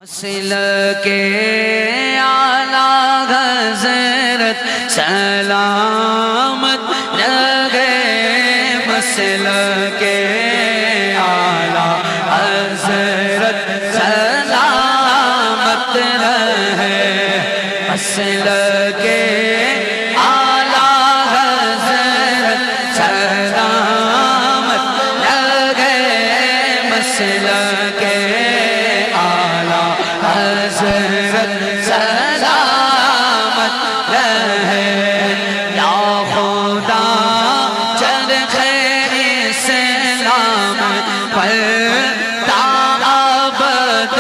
Muscle के आला हज़रत सलामत रहे। मसल के आला हज़रत सलामत रहे। मसल के आला हज़रत सलामत रहे। मसल के हज़रत सलामत रहे। या खुदा चरखे इस्लाम पर ताबत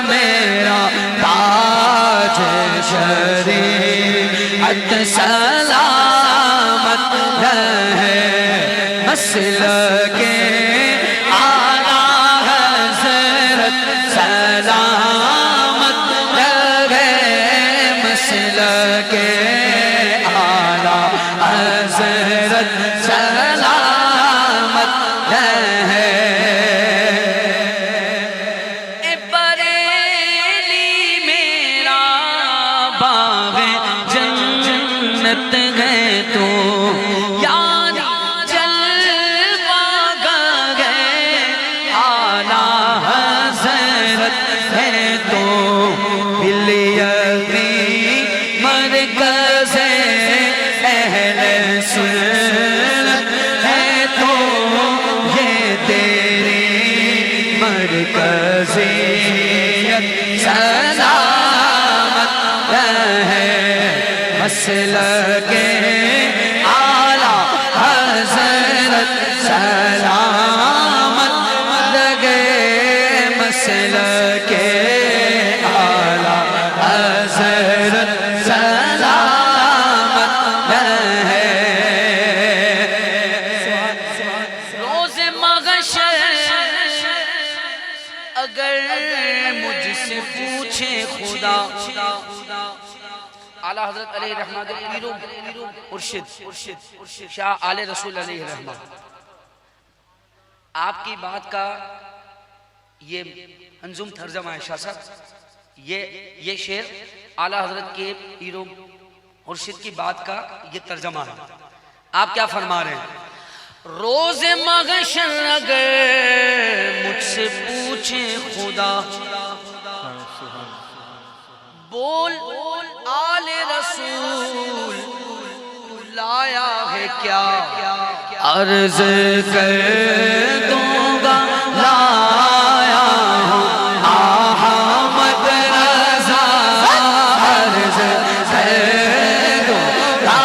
मेरा ताज शरीअत सलामत रहे। मसल के आला हज़रत सलामत मसल के आला हज़रत सलामत रहे। बरेली मेरा बाग़े जन्नत है तो यानी जलवा गए आला हज़रत है तो मरकज़े अहले सुन्नत है तो ये तेरी मरकज़ियत सलामत रहे। मसल के आला हज़रत सलामत रहे। मसल के आला हज़रत सलामत रहे। रोज़ महशर अगर मुझसे पूछे खुदा आला हज़रत अलैहि रहमत पीरो मुर्शिद शाह आले रसूल अलैहि रहमत आपकी बात का ये मंजूम तर्जमा है शाह साहब। ये शेर आला हज़रत के पीरो मुर्शिद की बात का ये तर्जमा है। आप क्या फरमा रहे हैं? रोज़ महशर अगर मुझसे पूछे खुदा बोल आले रसूल लाया है क्या? अर्ज़ कर दूंगा लाया हूँ अहमद रज़ा। अर्ज़ कर दूंगा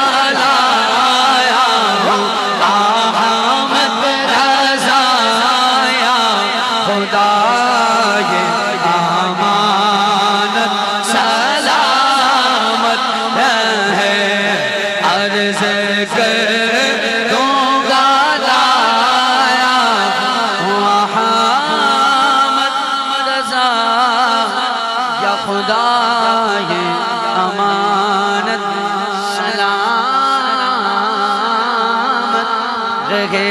लाया हूँ अहमद रज़ा। या खुदा ये अमानत सलामत रहे। अर्ज़ कर दूंगा लाया हूँ अहमद रज़ा। या खुदा ये अमानत सलामत रहे।